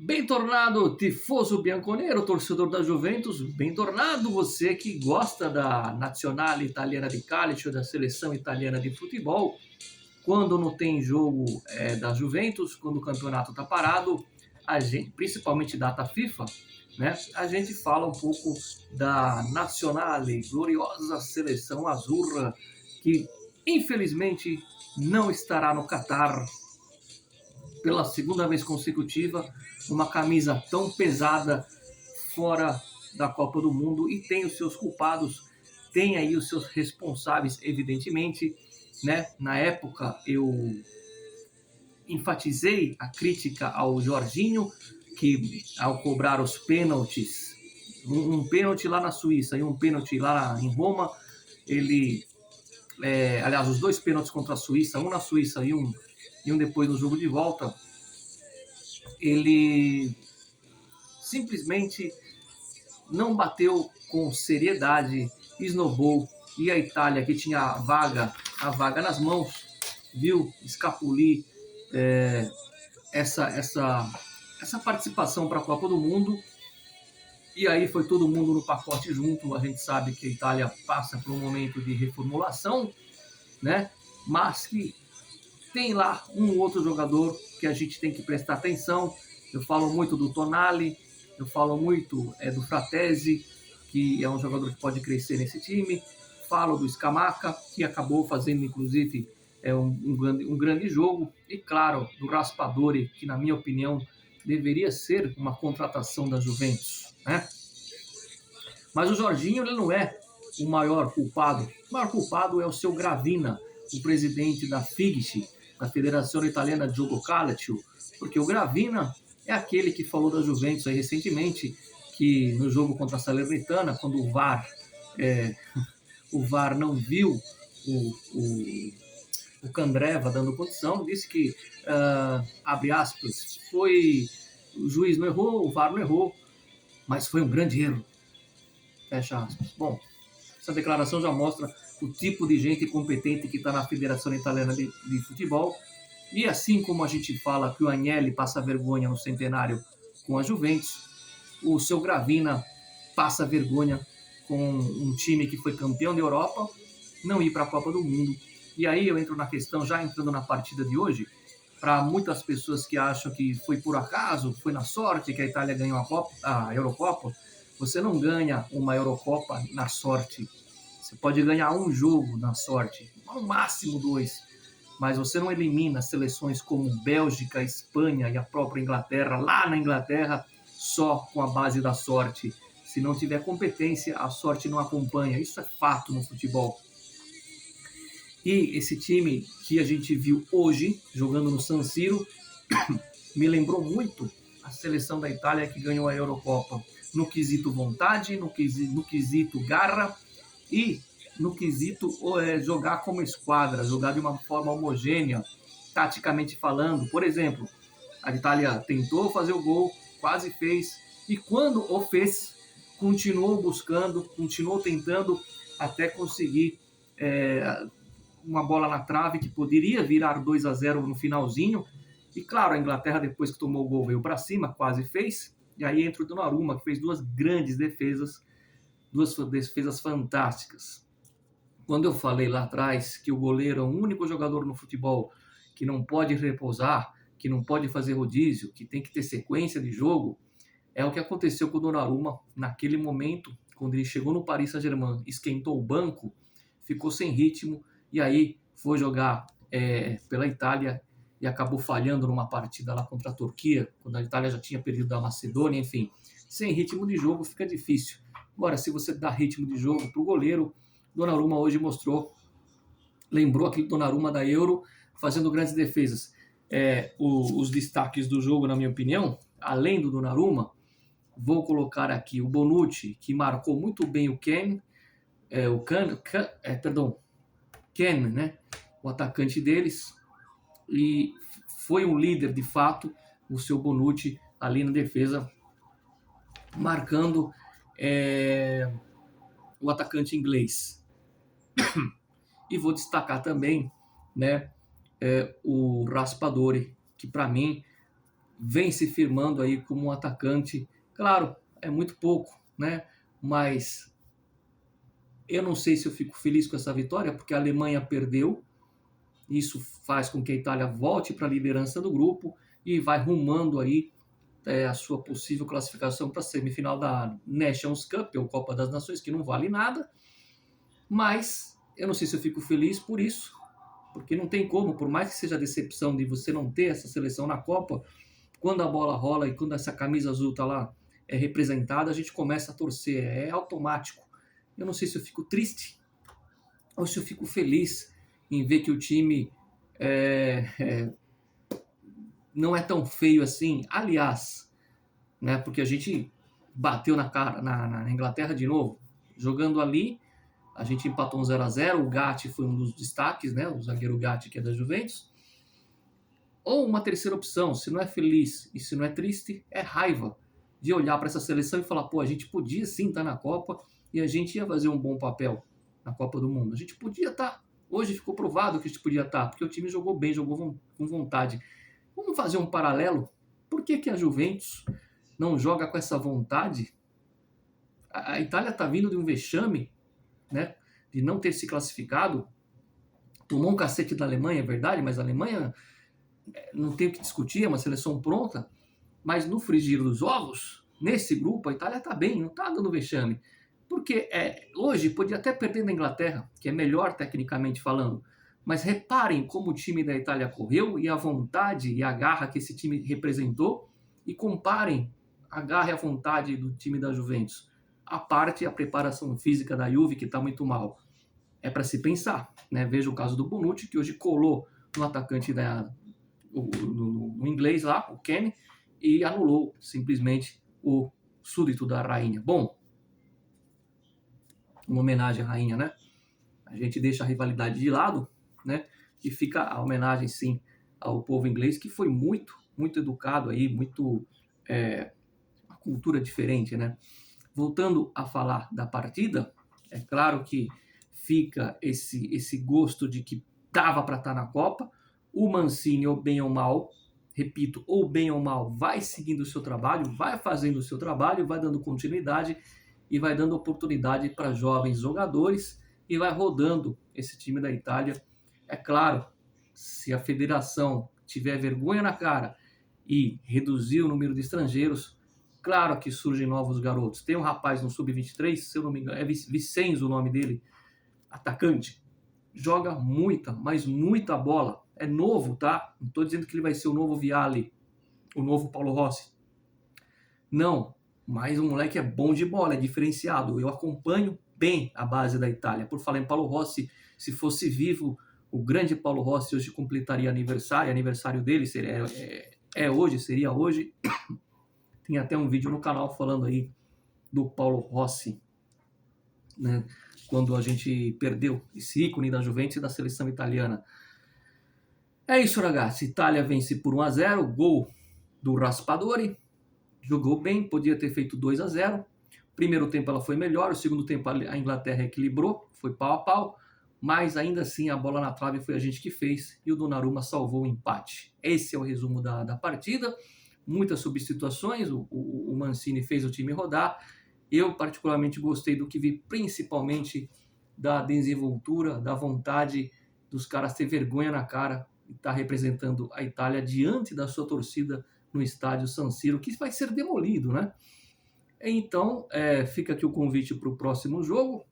Bem tornado, tifoso bianconero, torcedor da Juventus, bem tornado você que gosta da Nazionale Italiana de Calcio, da seleção italiana de futebol. Quando não tem jogo da Juventus, quando o campeonato está parado, a gente, principalmente data FIFA, né, a gente fala um pouco da Nazionale, gloriosa seleção azurra, que infelizmente não estará no Catar pela segunda vez consecutiva, uma camisa tão pesada fora da Copa do Mundo, e tem os seus culpados, tem aí os seus responsáveis, evidentemente, né? Na época eu enfatizei a crítica ao Jorginho, que ao cobrar os pênaltis, um pênalti lá na Suíça e um pênalti lá em Roma, ele, aliás, os dois pênaltis contra a Suíça, um na Suíça e um depois no jogo de volta, ele simplesmente não bateu com seriedade, esnobou, e a Itália, que tinha a vaga nas mãos, viu escapulir essa participação para a Copa do Mundo, e aí foi todo mundo no pacote junto. A gente sabe que a Itália passa por um momento de reformulação, né? Mas que tem lá um outro jogador que a gente tem que prestar atenção. Eu falo muito do Tonali, eu falo muito do Fratesi, que é um jogador que pode crescer nesse time. Falo do Scamacca, que acabou fazendo, inclusive, um grande jogo. E, claro, do Raspadori, que, na minha opinião, deveria ser uma contratação da Juventus, né? Mas o Jorginho, ele não é o maior culpado. O maior culpado é o seu Gravina, o presidente da FIGC, da Federação Italiana de Gioco Calcio, porque o Gravina é aquele que falou da Juventus aí recentemente, que no jogo contra a Salernitana, quando o VAR não viu o Candreva dando condição, disse que, abre aspas, o juiz não errou, o VAR não errou, mas foi um grande erro, fecha aspas. Bom, essa declaração já mostra o tipo de gente competente que está na Federação Italiana de Futebol. E assim como a gente fala que o Agnelli passa vergonha no centenário com a Juventus, o seu Gravina passa vergonha com um time que foi campeão da Europa, não ir para a Copa do Mundo. E aí eu entro na questão, já entrando na partida de hoje, para muitas pessoas que acham que foi por acaso, foi na sorte que a Itália ganhou a Eurocopa. Você não ganha uma Eurocopa na sorte. Você pode ganhar um jogo na sorte, no máximo 2, mas você não elimina seleções como Bélgica, Espanha e a própria Inglaterra, lá na Inglaterra, só com a base da sorte. Se não tiver competência, a sorte não acompanha. Isso é fato no futebol. E esse time que a gente viu hoje, jogando no San Siro, me lembrou muito a seleção da Itália que ganhou a Eurocopa. No quesito vontade, no quesito garra e no quesito jogar como esquadra, jogar de uma forma homogênea, taticamente falando. Por exemplo, a Itália tentou fazer o gol, quase fez, e quando o fez, continuou buscando, continuou tentando até conseguir uma bola na trave que poderia virar 2-0 no finalzinho. E claro, a Inglaterra, depois que tomou o gol, veio para cima, quase fez. E aí entra o Donnarumma, que fez duas grandes defesas fantásticas. Quando eu falei lá atrás que o goleiro é o único jogador no futebol que não pode repousar, que não pode fazer rodízio, que tem que ter sequência de jogo, é o que aconteceu com o Donnarumma naquele momento, quando ele chegou no Paris Saint-Germain, esquentou o banco, ficou sem ritmo, e aí foi jogar pela Itália e acabou falhando numa partida lá contra a Turquia, quando a Itália já tinha perdido da Macedônia. Enfim, sem ritmo de jogo fica difícil. Agora, se você dá ritmo de jogo para o goleiro, Donnarumma hoje lembrou aquele Donnarumma da Euro, fazendo grandes defesas. Os destaques do jogo, na minha opinião, além do Donnarumma, vou colocar aqui o Bonucci, que marcou muito bem o Ken, né? O atacante deles, e foi um líder de fato, o seu Bonucci ali na defesa, marcando o atacante inglês. E vou destacar também, né, o Raspadori, que para mim vem se firmando aí como um atacante. Claro, é muito pouco, né? Mas eu não sei se eu fico feliz com essa vitória, porque a Alemanha perdeu. Isso faz com que a Itália volte para a liderança do grupo e vai rumando aí a sua possível classificação para a semifinal da Nations Cup, ou Copa das Nações, que não vale nada. Mas eu não sei se eu fico feliz por isso, porque não tem como, por mais que seja a decepção de você não ter essa seleção na Copa, quando a bola rola e quando essa camisa azul está lá representada, a gente começa a torcer, é automático. Eu não sei se eu fico triste ou se eu fico feliz em ver que o time não é tão feio assim. Aliás, né, porque a gente bateu na cara na Inglaterra de novo, jogando ali, a gente empatou um 0-0, o Gatti foi um dos destaques, né, o zagueiro Gatti, que é da Juventus. Ou uma terceira opção, se não é feliz e se não é triste, é raiva de olhar para essa seleção e falar, pô, a gente podia sim estar na Copa e a gente ia fazer um bom papel na Copa do Mundo. A gente podia estar. Hoje ficou provado que a gente podia estar, porque o time jogou bem, jogou com vontade. Vamos fazer um paralelo? Por que a Juventus não joga com essa vontade? A Itália está vindo de um vexame, né, de não ter se classificado. Tomou um cacete da Alemanha, é verdade, mas a Alemanha não tem o que discutir, é uma seleção pronta. Mas no frigir dos ovos, nesse grupo, a Itália está bem, não está dando vexame. Porque hoje podia até perder na Inglaterra, que é melhor tecnicamente falando. Mas reparem como o time da Itália correu e a vontade e a garra que esse time representou, e comparem a garra e a vontade do time da Juventus. A parte, a preparação física da Juve, que está muito mal. É para se pensar, né? Veja o caso do Bonucci, que hoje colou no atacante no inglês lá, o Kenny, e anulou simplesmente o súdito da rainha. Bom, uma homenagem à rainha, né? A gente deixa a rivalidade de lado, né? E fica a homenagem, sim, ao povo inglês, que foi muito, muito educado aí, muito uma cultura diferente, né? Voltando a falar da partida, é claro que fica esse gosto de que dava para estar na Copa. O Mancini, ou bem ou mal, repito, ou bem ou mal, vai seguindo o seu trabalho, vai fazendo o seu trabalho, vai dando continuidade e vai dando oportunidade para jovens jogadores e vai rodando esse time da Itália. É claro, se a federação tiver vergonha na cara e reduzir o número de estrangeiros, claro que surgem novos garotos. Tem um rapaz no Sub-23, se eu não me engano, é Vicenzo o nome dele, atacante. Joga muita, mas muita bola. É novo, tá? Não estou dizendo que ele vai ser o novo Vialli, o novo Paulo Rossi. Não, mas o moleque é bom de bola, é diferenciado. Eu acompanho bem a base da Itália. Por falar em Paulo Rossi, se fosse vivo, o grande Paulo Rossi hoje completaria aniversário dele seria hoje. Tem até um vídeo no canal falando aí do Paulo Rossi, né? Quando a gente perdeu esse ícone da Juventus e da seleção italiana. É isso, ragazzi. Itália vence por 1-0, gol do Raspadori. Jogou bem, podia ter feito 2-0. Primeiro tempo ela foi melhor, o segundo tempo a Inglaterra equilibrou, foi pau a pau, mas ainda assim a bola na trave foi a gente que fez e o Donnarumma salvou o empate. Esse é o resumo da partida. Muitas substituições, o Mancini fez o time rodar. Eu particularmente gostei do que vi, principalmente da desenvoltura, da vontade dos caras ter vergonha na cara e estar representando a Itália diante da sua torcida no estádio San Siro, que vai ser demolido, né? Então, fica aqui o convite para o próximo jogo.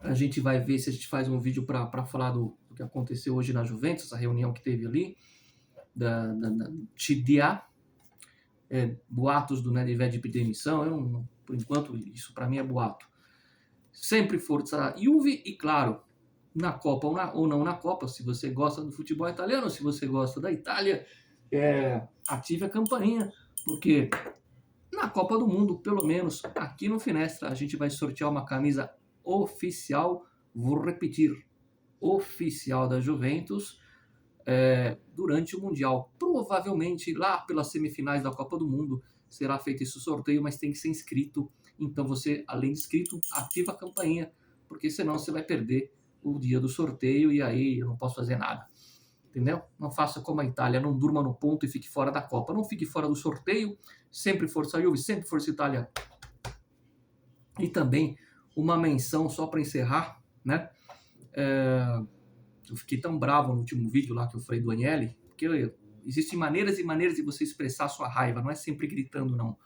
A gente vai ver se a gente faz um vídeo para falar do que aconteceu hoje na Juventus, essa reunião que teve ali, da TDA, boatos do Nedved de pedir demissão. Eu não, por enquanto, isso para mim é boato. Sempre força Juve e, claro, na Copa ou não na Copa, se você gosta do futebol italiano, se você gosta da Itália, ative a campainha, porque na Copa do Mundo, pelo menos aqui no Finestra, a gente vai sortear uma camisa oficial, vou repetir, oficial da Juventus durante o Mundial. Provavelmente lá pelas semifinais da Copa do Mundo será feito esse sorteio, mas tem que ser inscrito. Então você, além de inscrito, ativa a campainha, porque senão você vai perder o dia do sorteio e aí eu não posso fazer nada. entendeu? Não faça como a Itália, não durma no ponto e fique fora da Copa, não fique fora do sorteio, sempre Força Juve, sempre Força Itália. E também uma menção só para encerrar, né? Eu fiquei tão bravo no último vídeo lá que eu falei do Agnelli, porque existem maneiras e maneiras de você expressar sua raiva, não é sempre gritando, não.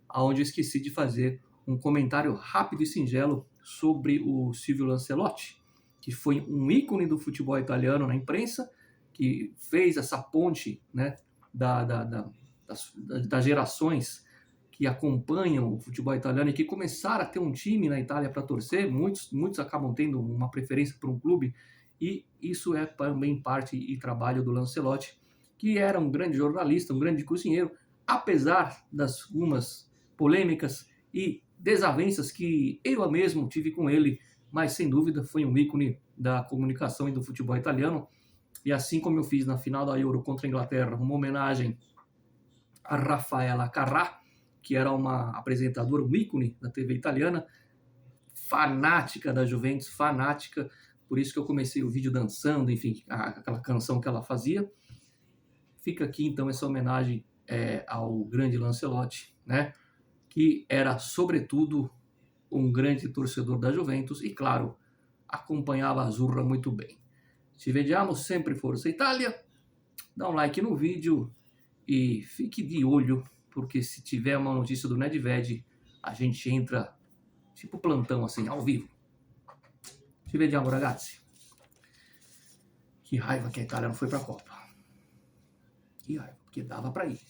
Aonde eu esqueci de fazer um comentário rápido e singelo sobre o Silvio Lancelotti, que foi um ícone do futebol italiano na imprensa, que fez essa ponte, né, das gerações que acompanham o futebol italiano e que começaram a ter um time na Itália para torcer. Muitos acabam tendo uma preferência por um clube, e isso é também parte e trabalho do Lancelotti, que era um grande jornalista, um grande cozinheiro, apesar das algumas polêmicas e desavenças que eu mesmo tive com ele, mas sem dúvida foi um ícone da comunicação e do futebol italiano. E assim como eu fiz na final da Euro contra a Inglaterra, uma homenagem a Rafaela Carrà, que era uma apresentadora, um ícone da TV italiana, fanática da Juventus, fanática, por isso que eu comecei o vídeo dançando, enfim, aquela canção que ela fazia. Fica aqui então essa homenagem ao grande Lancelotti, né, que era sobretudo um grande torcedor da Juventus e, claro, acompanhava a Azzurra muito bem. Ci vediamo sempre Forza Itália, dá um like no vídeo e fique de olho, porque se tiver uma notícia do Nedved, a gente entra tipo plantão assim, ao vivo. Ci vediamo ragazzi. Que raiva que a Itália não foi pra Copa. Que raiva, porque dava pra ir.